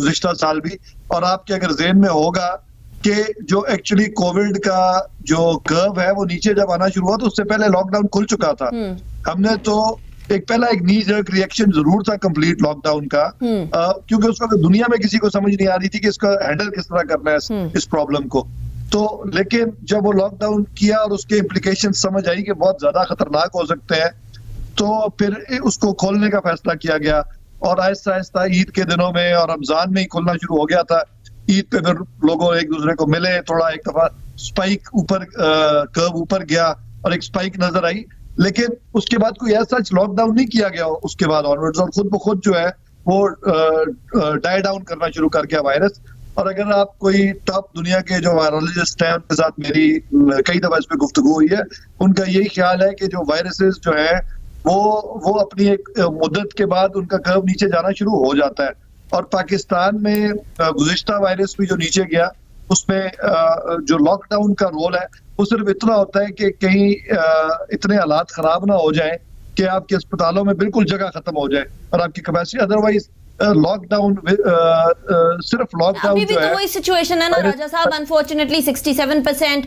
گزشتہ سال بھی. اور آپ کے اگر ذہن میں ہوگا کہ جو ایکچولی کووڈ کا جو کرو ہے وہ نیچے جب آنا شروع ہوا تو اس سے پہلے لاک ڈاؤن کھل چکا تھا. ہم نے تو ایک نی جرک ریئیکشن ضرور تھا کمپلیٹ لاک ڈاؤن کا, کیونکہ اس وقت دنیا میں کسی کو سمجھ نہیں آ رہی تھی کہ اس کا ہینڈل کس طرح کرنا ہے اس پرابلم کو. تو لیکن جب وہ لاک ڈاؤن کیا اور اس کے امپلیکیشن سمجھ آئی کہ بہت زیادہ خطرناک ہو سکتے ہیں, تو پھر اس کو کھولنے کا فیصلہ کیا گیا. اور آہستہ آہستہ عید کے دنوں میں اور رمضان میں ہی کھلنا شروع ہو گیا تھا. عید پہ پھر لوگوں ایک دوسرے کو ملے, تھوڑا ایک دفعہ اسپائک اوپر کرو اوپر گیا اور ایک اسپائک نظر آئی, لیکن اس کے بعد کوئی ایسا لاک ڈاؤن نہیں کیا گیا اس کے بعد آنورڈز, اور خود بخود جو ہے وہ ڈائی ڈاؤن کرنا شروع کر گیا وائرس. اور اگر آپ کوئی ٹاپ دنیا کے جو وائرولوجسٹ ہیں ان کے ساتھ میری کئی دفعہ اس پہ گفتگو ہوئی ہے, ان کا یہی خیال ہے کہ جو وائرسز جو ہیں وہ اپنی ایک مدت کے بعد ان کا کرو نیچے جانا شروع ہو جاتا ہے. اور پاکستان میں گزشتہ وائرس بھی جو نیچے گیا اس میں جو لاک ڈاؤن کا رول ہے وہ صرف اتنا ہوتا ہے کہ کہیں اتنے حالات خراب نہ ہو جائیں کہ آپ کے اسپتالوں میں بالکل جگہ ختم ہو جائے اور آپ کی کیپیسٹی. ادروائز لاک ڈاؤن صرف لاک ڈاؤن ابھی بھی تو وہی سچویشن ہے نا راجہ صاحب, انفارچونیٹلی 67%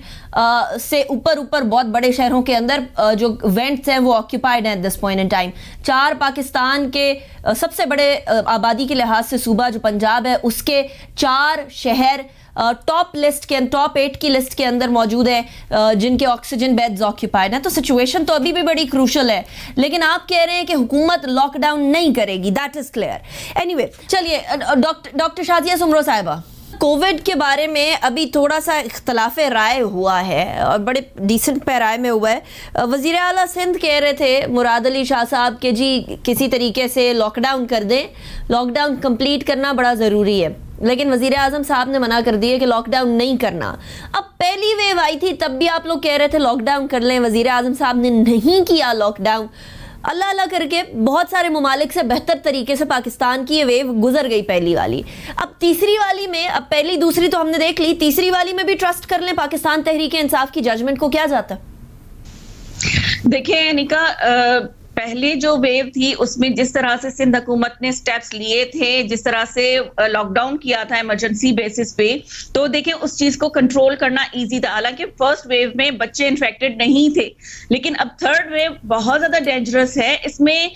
سے اوپر بہت بڑے شہروں کے اندر جو وینٹس ہیں وہ آکیوپائڈ ہیں this point in time. 4 Pakistan کے سب سے بڑے آبادی کے لحاظ سے صوبہ جو پنجاب ہے اس کے 4 شہر ٹاپ 8 کی لسٹ کے اندر موجود ہیں جن کے آکسیجن بیڈز آکیوپائڈ ہیں. تو سچویشن تو ابھی بھی بڑی کروشل ہے, لیکن آپ کہہ رہے ہیں کہ حکومت لاک ڈاؤن نہیں کرے گی, that is clear. Any way چلیے ڈاکٹر شادیہ سمرو صاحبہ, کووڈ کے بارے میں ابھی تھوڑا سا اختلاف رائے ہوا ہے اور بڑے ڈیسنٹ پیرائے میں ہوا ہے. وزیر اعلیٰ سندھ کہہ رہے تھے مراد علی شاہ صاحب کہ جی کسی طریقے سے لاک ڈاؤن کر دیں, لاک ڈاؤن کمپلیٹ کرنا بڑا ضروری ہے, لیکن وزیر اعظم صاحب نے منع کر دیا کہ لاک ڈاؤن نہیں کرنا. اب پہلی ویو آئی تھی تب بھی آپ لوگ کہہ رہے تھے لاک ڈاؤن کر لیں, وزیر اعظم صاحب نے نہیں کیا لاک ڈاؤن. اللہ اللہ کر کے بہت سارے ممالک سے بہتر طریقے سے پاکستان کی یہ ویو گزر گئی پہلی والی. اب تیسری والی میں, اب پہلی دوسری تو ہم نے دیکھ لی, تیسری والی میں بھی ٹرسٹ کر لیں پاکستان تحریک انصاف کی ججمنٹ کو, کیا جاتا؟ دیکھیں نکا, پہلے جو ویو تھی اس میں جس طرح سے سندھ حکومت نے سٹیپس لیے تھے, جس طرح سے لاک ڈاؤن کیا تھا ایمرجنسی بیسس پہ, تو دیکھیں اس چیز کو کنٹرول کرنا ایزی تھا. حالانکہ فرسٹ ویو میں بچے انفیکٹڈ نہیں تھے, لیکن اب تھرڈ ویو بہت زیادہ ڈینجرس ہے. اس میں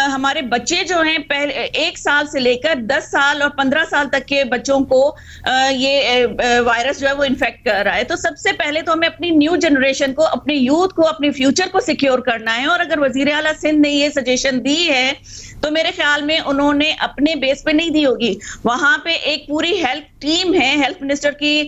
ہمارے بچے جو ہیں پہلے 1 سال سے لے کر 10 سال اور 15 سال تک کے بچوں کو یہ وائرس جو ہے وہ انفیکٹ کر رہا ہے. تو سب سے پہلے تو ہمیں اپنی نیو جنریشن کو, اپنے یوتھ کو, اپنے فیوچر کو سیکیور کرنا ہے. اور اگر وزیر اعلیٰ سندھ نے یہ سجیشن دی ہے تو میرے خیال میں انہوں نے اپنے بیس پہ نہیں دی ہوگی. وہاں پہ ایک پوری ہیلتھ ٹیم ہے, ہیلتھ منسٹر کی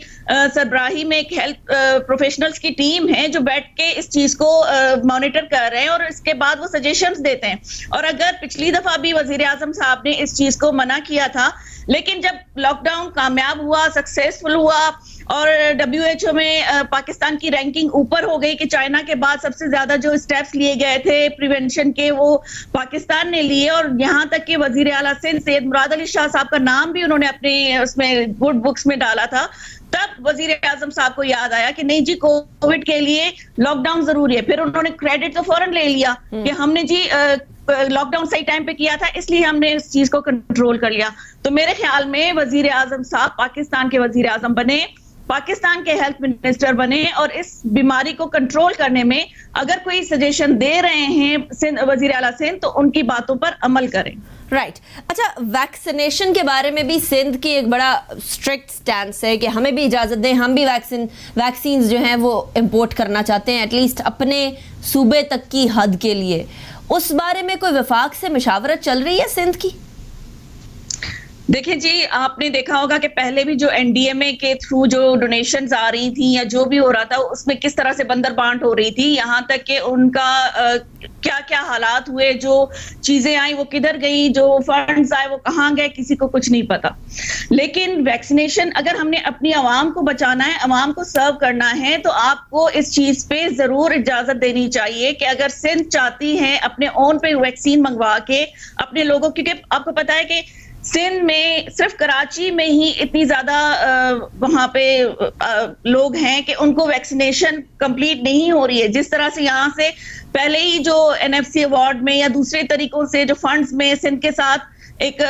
سربراہی میں ایک ہیلتھ پروفیشنلز کی ٹیم ہے جو بیٹھ کے اس چیز کو مانیٹر کر رہے ہیں اور اس کے بعد وہ سجیشنز دیتے ہیں. اور اگر پچھلی دفعہ بھی وزیر اعظم صاحب نے اس چیز کو منع کیا تھا, لیکن جب لاک ڈاؤن کامیاب ہوا, سکسیسفل ہوا اور WHO میں پاکستان کی رینکنگ اوپر ہو گئی کہ چائنا کے بعد سب سے زیادہ جو اسٹیپس لیے گئے تھے پریونشن کے وہ پاکستان نے لیے, اور یہاں تک کہ وزیر اعلیٰ سندھ سید مراد علی شاہ صاحب کا نام بھی انہوں نے اپنے اس میں گڈ بکس میں ڈالا تھا, تب وزیر اعظم صاحب کو یاد آیا کہ نہیں جی کووڈ کے لیے لاک ڈاؤن ضروری ہے. پھر انہوں نے کریڈٹ تو فوراً لے لیا کہ ہم نے جی لاک ڈاؤن صحیح ٹائم پہ کیا تھا, اس لیے ہم نے اس چیز کو کنٹرول کر لیا. تو میرے خیال میں وزیر اعظم صاحب پاکستان کے وزیر اعظم بنے, پاکستان کے ہیلتھ منسٹر بنے, اور اس بیماری کو کنٹرول کرنے میں اگر کوئی سجیشن دے رہے ہیں وزیر اعلیٰ سندھ تو ان کی باتوں پر عمل کریں. رائٹ. اچھا, ویکسینیشن کے بارے میں بھی سندھ کی ایک بڑا اسٹرکٹ سٹینس ہے کہ ہمیں بھی اجازت دیں, ہم بھی ویکسینز جو ہیں وہ امپورٹ کرنا چاہتے ہیں ایٹ لیسٹ اپنے صوبے تک کی حد کے لیے. اس بارے میں کوئی وفاق سے مشاورت چل رہی ہے سندھ کی؟ دیکھیں جی, آپ نے دیکھا ہوگا کہ پہلے بھی جو NDMA کے تھرو جو ڈونیشنز آ رہی تھیں یا جو بھی ہو رہا تھا اس میں کس طرح سے بندر بانٹ ہو رہی تھی, یہاں تک کہ ان کا کیا کیا حالات ہوئے, جو چیزیں آئیں وہ کدھر گئی, جو فنڈز آئے وہ کہاں گئے, کسی کو کچھ نہیں پتا. لیکن ویکسینیشن اگر ہم نے اپنی عوام کو بچانا ہے, عوام کو سرو کرنا ہے, تو آپ کو اس چیز پہ ضرور اجازت دینی چاہیے کہ اگر سندھ چاہتی ہے اپنے اون پہ ویکسین منگوا کے اپنے لوگوں, کیونکہ آپ کو پتا ہے کہ سندھ میں صرف کراچی میں ہی اتنی زیادہ وہاں پہ لوگ ہیں کہ ان کو ویکسینیشن کمپلیٹ نہیں ہو رہی ہے. جس طرح سے یہاں سے پہلے ہی جو NFC ایوارڈ میں یا دوسرے طریقوں سے جو فنڈز میں سندھ کے ساتھ ایک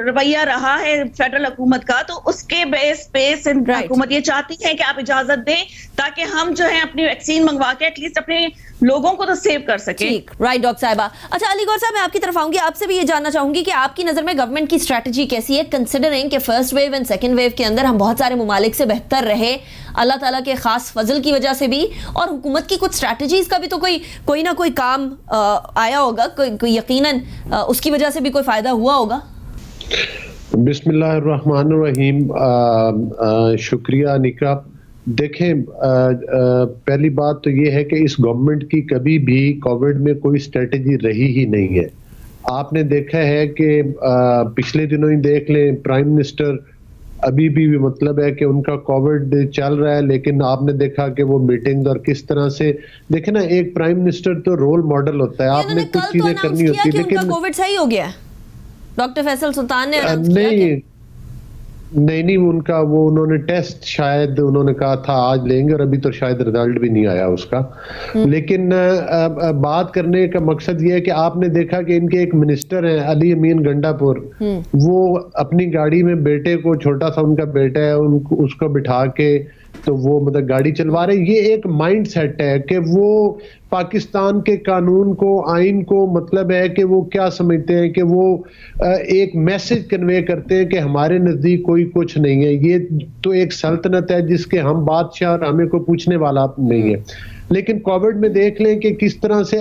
رویہ رہا ہے فیڈرل حکومت کا, تو اس کے بیس پہ سندھ حکومت یہ چاہتی ہے کہ آپ اجازت دیں تاکہ ہم جو ہے اپنی ویکسین منگوا کے ایٹ لیسٹ اپنے لوگوں کو تو سیو کر سکیں. رائٹ ڈاکٹر صاحبہ. اچھا علی گور صاحب, میں آپ کی طرف آؤں گی, آپ سے بھی یہ جاننا چاہوں گی کہ آپ کی نظر میں گورنمنٹ کی اسٹریٹجی کیسی ہے, کنسیڈرنگ کہ first wave and second wave کے اندر ہم بہت سارے ممالک سے بہتر رہے اللہ تعالیٰ کے خاص فضل کی وجہ سے بھی, اور حکومت کی کچھ اسٹریٹجیز کا بھی تو کوئی نہ کوئی کام آیا ہوگا, کوئی یقیناً اس کی وجہ سے بھی کوئی فائدہ ہوا ہوگا. بسم اللہ الرحمن الرحیم. شکریہ انیکا. دیکھیں, پہلی بات تو یہ ہے کہ اس گورنمنٹ کی کبھی بھی کووڈ میں کوئی اسٹریٹجی رہی ہی نہیں ہے. آپ نے دیکھا ہے کہ پچھلے دنوں ہی دیکھ لیں, پرائم منسٹر ابھی بھی مطلب ہے کہ ان کا کووڈ چل رہا ہے, لیکن آپ نے دیکھا کہ وہ میٹنگ اور کس طرح سے, دیکھیں نا, ایک پرائم منسٹر تو رول ماڈل ہوتا ہے, آپ نے کچھ چیزیں کرنی ہوتی ہے. لیکن کووڈ صحیح ہو گیا ہے ڈاکٹر فیصل سلطان نے نہیں ان کا وہ انہوں نے ٹیسٹ شاید انہوں نے کہا تھا آج لیں گے, اور ابھی تو شاید رزلٹ بھی نہیں آیا اس کا. لیکن بات کرنے کا مقصد یہ ہے کہ آپ نے دیکھا کہ ان کے ایک منسٹر ہیں علی امین گنڈا پور, وہ اپنی گاڑی میں بیٹے کو, چھوٹا سا ان کا بیٹا ہے, اس کو بٹھا کے تو وہ مطلب گاڑی چلوا رہے. یہ ایک مائنڈ سیٹ ہے کہ وہ پاکستان کے قانون کو, آئین کو, مطلب ہے کہ وہ کیا سمجھتے ہیں کہ وہ ایک میسج کنوے کرتے ہیں کہ ہمارے نزدیک کوئی کچھ نہیں ہے. یہ تو ایک سلطنت ہے جس کے ہم بادشاہ اور ہمیں کوئی پوچھنے والا نہیں ہے. لیکن کووڈ میں دیکھ لیں کہ کس طرح سے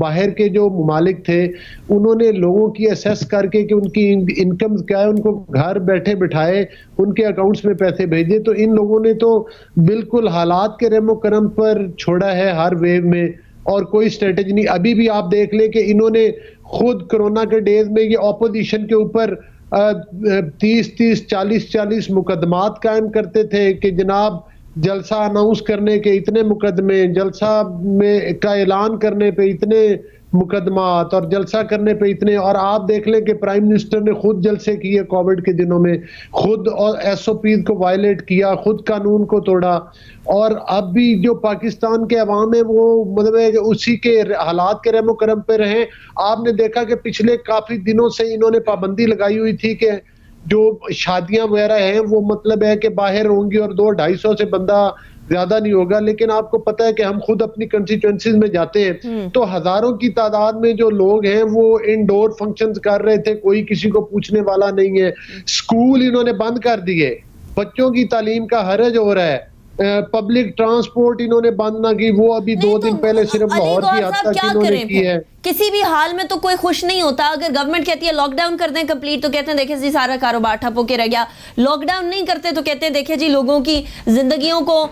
باہر کے جو ممالک تھے انہوں نے لوگوں کی اسیس کر کے کہ ان کی انکم کیا ہے, ان کو گھر بیٹھے بٹھائے ان کے اکاؤنٹس میں پیسے بھیجے. تو ان لوگوں نے تو بالکل حالات کے رحم و کرم پر چھوڑا ہے ہر ویو میں, اور کوئی اسٹریٹجی نہیں. ابھی بھی آپ دیکھ لیں کہ انہوں نے خود کرونا کے ڈیز میں یہ اپوزیشن کے اوپر 30-40 مقدمات قائم کرتے تھے کہ جناب جلسہ اناؤنس کرنے کے اتنے مقدمے, جلسہ میں کا اعلان کرنے پہ اتنے مقدمات, اور جلسہ کرنے پہ اتنے. اور آپ دیکھ لیں کہ پرائم منسٹر نے خود جلسے کیے کووڈ کے دنوں میں, خود اور SOPs کو وائلیٹ کیا, خود قانون کو توڑا. اور اب بھی جو پاکستان کے عوام ہیں وہ مطلب ہے اسی کے حالات کے رحم و کرم پہ رہیں. آپ نے دیکھا کہ پچھلے کافی دنوں سے انہوں نے پابندی لگائی ہوئی تھی کہ جو شادیاں وغیرہ ہیں وہ مطلب ہے کہ باہر ہوں گی, اور 200-250 سے بندہ زیادہ نہیں ہوگا. لیکن آپ کو پتہ ہے کہ ہم خود اپنی کنسٹیٹوئنسیز میں جاتے ہیں تو ہزاروں کی تعداد میں جو لوگ ہیں وہ انڈور فنکشنز کر رہے تھے, کوئی کسی کو پوچھنے والا نہیں ہے. اسکول انہوں نے بند کر دیے, بچوں کی تعلیم کا حرج ہو رہا ہے. پبلک ٹرانسپورٹ انہوں نے بند نہ کی, وہ ابھی 2 دن پہلے صرف لاہور کی حد تک انہوں نے کی ہے. کسی بھی حال میں تو کوئی خوش نہیں ہوتا. اگر گورنمنٹ کہتی ہے لاک ڈاؤن کر دیں کمپلیٹ, تو کہتے ہیں دیکھیں جی سارا کاروبار ٹھپ ہو کے رہ گیا. لاک ڈاؤن نہیں کرتے تو کہتے ہیں دیکھیں جی لوگوں کی زندگیوں کو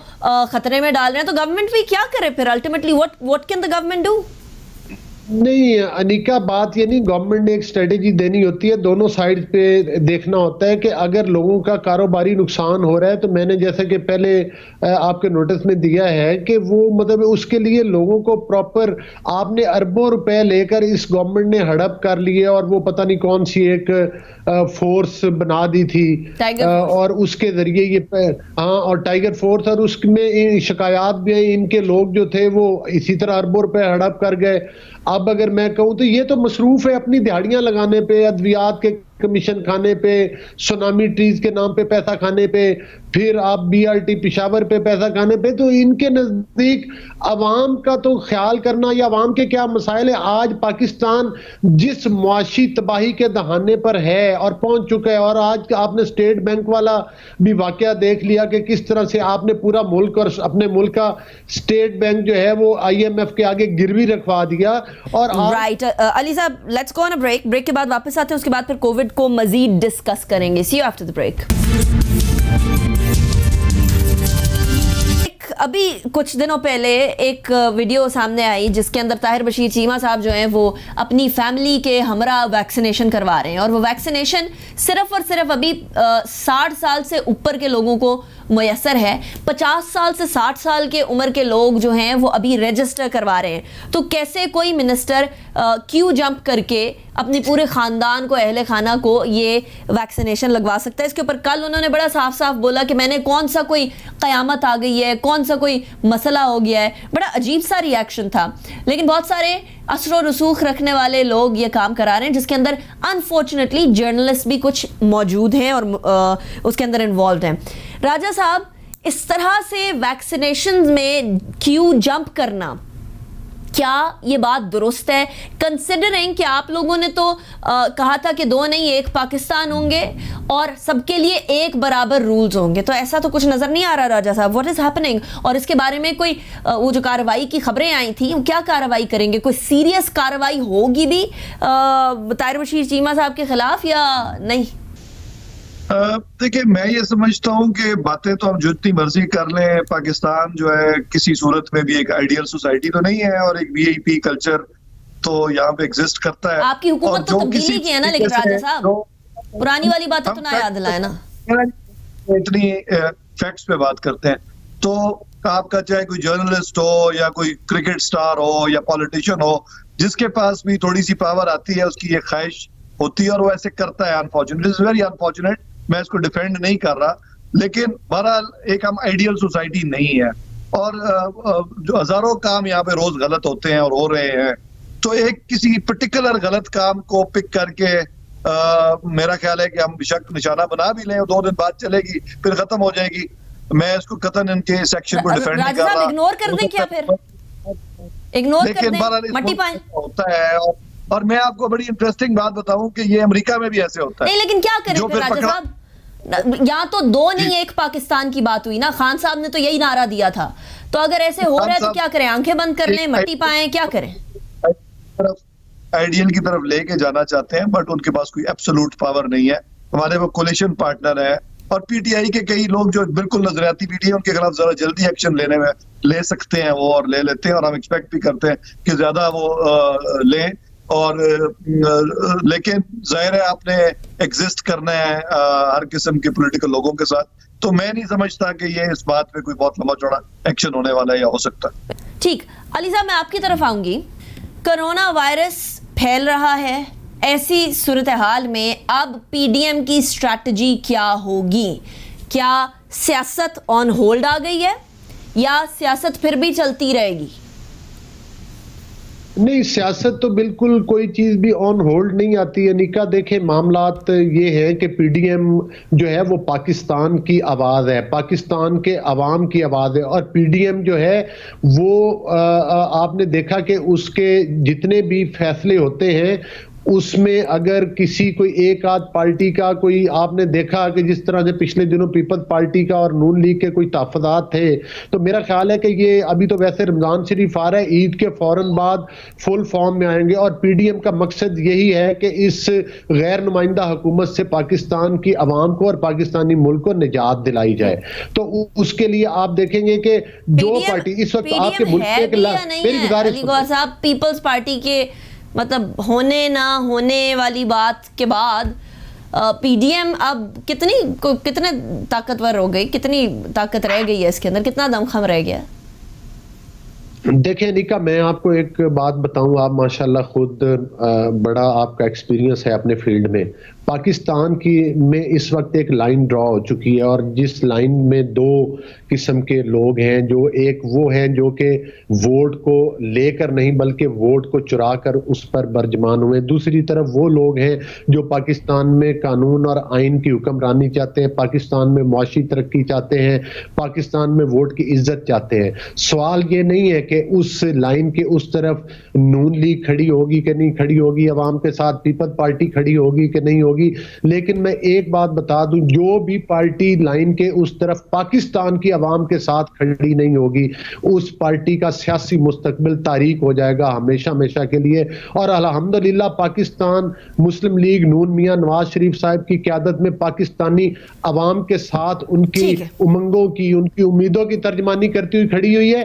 خطرے میں ڈال رہے ہیں. تو گورنمنٹ بھی کیا کرے پھر ultimately, what can the government do? نہیں انیکا, بات یہ نہیں, گورنمنٹ نے ایک اسٹریٹجی دینی ہوتی ہے, دونوں سائڈ پہ دیکھنا ہوتا ہے کہ اگر لوگوں کا کاروباری نقصان ہو رہا ہے تو میں نے جیسا کہ پہلے آپ کے نوٹس میں دیا ہے کہ وہ مطلب اس کے لیے لوگوں کو پراپر, آپ نے اربوں روپے لے کر اس گورنمنٹ نے ہڑپ کر لیے, اور وہ پتہ نہیں کون سی ایک فورس بنا دی تھی, اور اس کے ذریعے یہ اور ٹائیگر فورس, اور اس میں شکایات بھی ہیں, ان کے لوگ جو تھے وہ اسی طرح اربوں روپے ہڑپ کر گئے. اب اگر میں کہوں تو یہ تو مصروف ہے اپنی دہاڑیاں لگانے پہ, ادویات کے کمیشن کھانے پہ, سونامی ٹریز کے نام پہ پیسہ کھانے پہ, پھر آپ BRT پشاور پہ پیسہ کھانے پہ. تو ان کے نزدیک عوام کا تو خیال کرنا یا عوام کے کیا مسائل ہے. آج پاکستان جس معاشی تباہی کے دہانے پر ہے اور پہنچ چکا ہے, اور آج آپ نے اسٹیٹ بینک والا بھی واقعہ دیکھ لیا کہ کس طرح سے آپ نے پورا ملک اور اپنے ملک کا اسٹیٹ بینک جو ہے وہ IMF کے آگے گروی رکھوا دیا. اور رائٹ علی صاحب, let's go on a break. Break کے بعد واپس آتے ہیں, اس کے بعد پھر کووڈ کو مزید ڈسکس کریں گے. سی یو آفٹر دی بریک. ابھی کچھ دنوں پہلے ایک ویڈیو سامنے آئی جس کے اندر طاہر بشیر چیمہ صاحب جو ہیں وہ اپنی فیملی کے ہمراہ ویکسینیشن کروا رہے ہیں, اور وہ ویکسینیشن صرف اور صرف ابھی 60 سال سے اوپر کے لوگوں کو میسر ہے. 50 سال سے 60 سال کے عمر کے لوگ جو ہیں وہ ابھی رجسٹر کروا رہے ہیں, تو کیسے کوئی منسٹر کیوں جمپ کر کے اپنی پورے خاندان کو, اہل خانہ کو یہ ویکسینیشن لگوا سکتا ہے؟ اس کے اوپر کل انہوں نے بڑا صاف صاف بولا کہ میں نے کون سا کوئی قیامت آ گئی ہے, کون سا کوئی مسئلہ ہو گیا ہے. بڑا عجیب سا ری ایکشن تھا, لیکن بہت سارے اثر و رسوخ رکھنے والے لوگ یہ کام کرا رہے ہیں, جس کے اندر انفارچونیٹلی جرنلسٹ بھی کچھ موجود ہیں اور اس کے اندر انوالوڈ ہیں. راجہ صاحب, اس طرح سے ویکسینیشن میں کیوں جمپ کرنا, کیا یہ بات درست ہے, کنسیڈرنگ کہ آپ لوگوں نے تو کہا تھا کہ 2 نہیں 1 پاکستان ہوں گے اور سب کے لیے ایک برابر رولز ہوں گے؟ تو ایسا تو کچھ نظر نہیں آ رہا راجہ صاحب. What is happening? اور اس کے بارے میں کوئی وہ جو کارروائی کی خبریں آئی تھیں, کیا کارروائی کریں گے؟ کوئی سیریس کارروائی ہوگی بھی طاہر بشیر چیمہ صاحب کے خلاف یا نہیں؟ دیکھیں, میں یہ سمجھتا ہوں کہ باتیں تو ہم جتنی مرضی کر لیں, پاکستان جو ہے کسی صورت میں بھی ایک آئیڈیل سوسائٹی تو نہیں ہے, اور ایک وی آئی پی کلچر تو یہاں پہ ایگزسٹ کرتا ہے. آپ کی حکومت تو تبدیلی کی ہے نا, لیکن راجہ صاحب پرانی والی باتیں تو نہ یاد دلائیں نا. اتنی فیکٹس پہ بات کرتے ہیں تو آپ کا چاہے کوئی جرنلسٹ ہو یا کوئی کرکٹ سٹار ہو یا پولیٹیشین ہو, جس کے پاس بھی تھوڑی سی پاور آتی ہے, اس کی یہ خواہش ہوتی ہے اور وہ ایسے کرتا ہے. Unfortunate, it is very unfortunate, میں اس کو ڈیفینڈ نہیں کر رہا, لیکن بہرحال ایک ہم آئیڈیل سوسائٹی نہیں ہے, اور جو ہزاروں کام یہاں پہ روز غلط ہوتے ہیں اور ہو رہے ہیں, تو ایک کسی پرٹیکولر غلط کام کو پک کر کے میرا خیال ہے کہ ہم بشک نشانہ بنا بھی لیں, 2 دن بعد چلے گی پھر ختم ہو جائے گی. میں اس کو قطعاً ان کے سیکشن کو ڈیفینڈ نہیں کر رہا. اگنور کر دیں کیا پھر؟ اگنور کر دیں, مٹی پائیں ہوتا ہے. اور میں آپ کو بڑی انٹرسٹنگ بات بتاؤں کہ یہ امریکہ میں بھی ایسے ہوتا ہے. نہیں, لیکن کیا کریں پھر راجہ صاحب, یہاں تو 2 نہیں 1 پاکستان کی بات ہوئی نا. خان صاحب نے تو یہی نعرہ دیا تھا, تو اگر ایسے ہو رہا ہے تو کیا کریں؟ آنکھیں بند کر لیں, مٹی پائیں, کیا کریں؟ آئیڈیل کی طرف لے کے جانا چاہتے ہیں, بٹ ان کے پاس کوئی ایبسولوٹ پاور نہیں ہے. ہمارے وہ کولیشن پارٹنر ہیں, اور پی ٹی آئی کے کئی لوگ جو بالکل نظریاتی پی ٹی آئی, ان کے خلاف ذرا جلدی ایکشن لینے میں لے سکتے ہیں وہ, اور لے لیتے ہیں, اور ہم ایکسپیکٹ بھی کرتے ہیں کہ زیادہ وہ لیں. اور لیکن ظاہر ہے آپ نے ایگزسٹ کرنا ہے ہر قسم کے پولیٹیکل لوگوں کے ساتھ, تو میں نہیں سمجھتا کہ یہ اس بات پہ کوئی بہت لمبا چوڑا ایکشن ہونے والا ہے یا ہو سکتا ہے. ٹھیک, علی صاحب میں آپ کی طرف آؤں گی. کرونا وائرس پھیل رہا ہے, ایسی صورتحال میں اب پی ڈی ایم کی اسٹریٹجی کیا ہوگی؟ کیا سیاست آن ہولڈ آ گئی ہے یا سیاست پھر بھی چلتی رہے گی؟ نہیں, سیاست تو بالکل کوئی چیز بھی آن ہولڈ نہیں آتی ہے. نکا دیکھیں, معاملات یہ ہیں کہ پی ڈی ایم جو ہے وہ پاکستان کی آواز ہے, پاکستان کے عوام کی آواز ہے, اور پی ڈی ایم جو ہے وہ آپ نے دیکھا کہ اس کے جتنے بھی فیصلے ہوتے ہیں اس میں اگر کسی کوئی ایک آدھ پارٹی کا کوئی, آپ نے دیکھا کہ جس طرح سے پچھلے دنوں پیپلز پارٹی کا اور نون لیگ کے کوئی تحفظات تھے, تو میرا خیال ہے کہ یہ ابھی تو ویسے رمضان شریف آ رہا ہے, عید کے فوراً بعد فل فارم میں آئیں گے, اور پی ڈی ایم کا مقصد یہی ہے کہ اس غیر نمائندہ حکومت سے پاکستان کی عوام کو اور پاکستانی ملک کو نجات دلائی جائے. تو اس کے لیے آپ دیکھیں گے کہ جو پارٹی اس وقت آپ کے ملک کے, میری گزارش صاحب پیپلز پارٹی کے مطلب ہونے نہ ہونے والی بات کے بعد پی ڈی ایم اب کتنے طاقتور ہو گئی, کتنی طاقت رہ گئی ہے اس کے اندر, کتنا دمخم رہ گیا؟ دیکھیں نکا, میں آپ کو ایک بات بتاؤں, آپ ماشاءاللہ خود بڑا آپ کا ایکسپیرینس ہے اپنے فیلڈ میں. پاکستان کی میں اس وقت ایک لائن ڈرا ہو چکی ہے, اور جس لائن میں 2 قسم کے لوگ ہیں, جو ایک وہ ہیں جو کہ ووٹ کو لے کر نہیں بلکہ ووٹ کو چرا کر اس پر برجمان ہوئے, دوسری طرف وہ لوگ ہیں جو پاکستان میں قانون اور آئین کی حکمرانی چاہتے ہیں, پاکستان میں معاشی ترقی چاہتے ہیں, پاکستان میں ووٹ کی عزت چاہتے ہیں. سوال یہ نہیں ہے کہ اس لائن کے اس طرف نون لیگ کھڑی ہوگی کہ نہیں کھڑی ہوگی, عوام کے ساتھ پیپلز پارٹی کھڑی ہوگی کہ نہیں ہوگی, لیکن میں ایک بات بتا دوں, جو بھی پارٹی لائن کے اس طرف پاکستان کی عوام کے ساتھ کھڑی نہیں ہوگی, اس پارٹی کا سیاسی مستقبل تاریک ہو جائے گا ہمیشہ کے لیے. اور الحمدللہ پاکستان مسلم لیگ نون میاں نواز شریف صاحب کی قیادت میں پاکستانی عوام کے ساتھ ان کی امنگوں کی, ان کی امیدوں کی ترجمانی کرتی ہوئی کھڑی ہوئی ہے,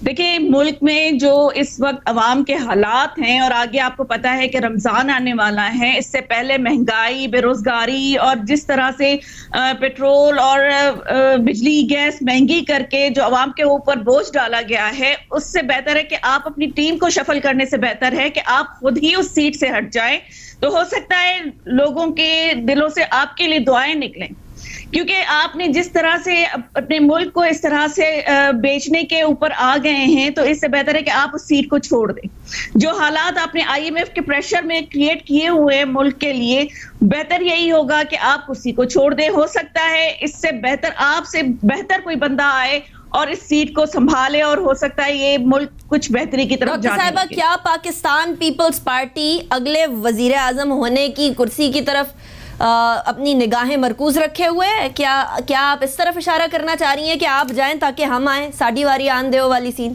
دیکھیں ملک میں جو اس وقت عوام کے حالات ہیں، اور آگے آپ کو پتا ہے کہ رمضان آنے والا ہے، اس سے پہلے مہنگائی، بے روزگاری، اور جس طرح سے پیٹرول اور بجلی گیس مہنگی کر کے جو عوام کے اوپر بوجھ ڈالا گیا ہے، اس سے بہتر ہے کہ آپ اپنی ٹیم کو شفل کرنے سے بہتر ہے کہ آپ خود ہی اس سیٹ سے ہٹ جائیں. تو ہو سکتا ہے لوگوں کے دلوں سے آپ کے لیے دعائیں نکلیں، کیونکہ آپ نے جس طرح سے اپنے ملک کو اس طرح سے بیچنے کے اوپر آ گئے ہیں، تو اس سے بہتر ہے کہ آپ اس سیٹ کو چھوڑ دیں. جو حالات آپ نے IMF کے پریشر میں کریٹ کیے ہوئے ملک کے لیے، بہتر یہی ہوگا کہ آپ اسی کو چھوڑ دیں. ہو سکتا ہے اس سے بہتر، آپ سے بہتر کوئی بندہ آئے اور اس سیٹ کو سنبھالے، اور ہو سکتا ہے یہ ملک کچھ بہتری کی طرف ڈاکٹر جانے صاحبہ، لگے. کیا پاکستان پیپلز پارٹی اگلے وزیر اعظم ہونے کی کرسی کی طرف اپنی نگاہیں مرکوز رکھے ہوئے ہے؟ کیا آپ اس طرف اشارہ کرنا چاہ رہی ہیں کہ آپ جائیں تاکہ ہم آئیں، ساڈی واری آن دیو والی سین؟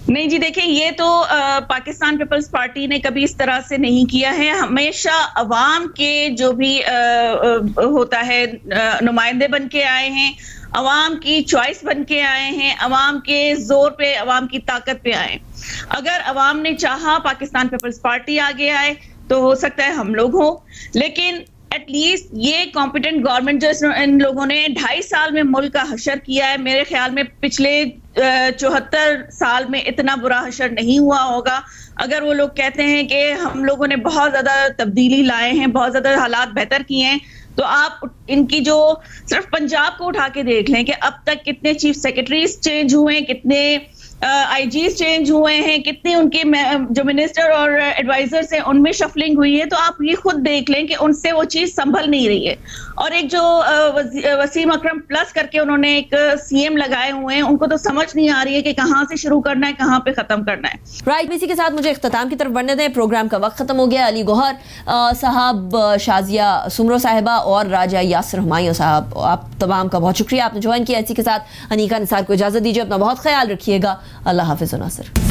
نہیں جی، دیکھیں یہ تو پاکستان پیپلز پارٹی نے کبھی اس طرح سے نہیں کیا ہے. ہمیشہ عوام کے جو بھی ہوتا ہے نمائندے بن کے آئے ہیں، عوام کی چوائس بن کے آئے ہیں، عوام کے زور پہ، عوام کی طاقت پہ آئے. اگر عوام نے چاہا پاکستان پیپلز پارٹی آگے آئے تو ہو سکتا ہے ہم لوگ ہوں، لیکن ایٹ لیسٹ یہ کمپیٹنٹ گورنمنٹ جو ان لوگوں نے 2.5 سال میں ملک کا حشر کیا ہے، میرے خیال میں پچھلے 74 سال میں اتنا برا حشر نہیں ہوا ہوگا. اگر وہ لوگ کہتے ہیں کہ ہم لوگوں نے بہت زیادہ تبدیلی لائے ہیں، بہت زیادہ حالات بہتر کیے ہیں، تو آپ ان کی جو صرف پنجاب کو اٹھا کے دیکھ لیں کہ اب تک کتنے چیف سیکرٹریز چینج ہوئے، کتنے IGs چینج ہوئے ہیں، کتنے ان کے جو منسٹر اور ایڈوائزرز ہیں ان میں شفلنگ ہوئی ہے. تو آپ یہ خود دیکھ لیں کہ ان سے وہ چیز سنبھل نہیں رہی ہے. اور ایک جو وسیم اکرم پلس کر کے انہوں نے ایک CM لگائے ہوئے ہیں، ان کو تو سمجھ نہیں آ رہی ہے کہ کہاں سے شروع کرنا ہے، کہاں پہ ختم کرنا ہے. رائٹ، اسی کے ساتھ مجھے اختتام کی طرف بڑھنے دیں. پروگرام کا وقت ختم ہو گیا. علی گوہر صاحب، شازیہ سمرو صاحبہ اور راجہ یاسر ہمایوں صاحب، آپ تمام کا بہت شکریہ، آپ نے جوائن کیا. اسی کے ساتھ انیکا نثار کو اجازت دیجیے. اپنا بہت خیال رکھیے گا. اللہ حافظ و ناصر.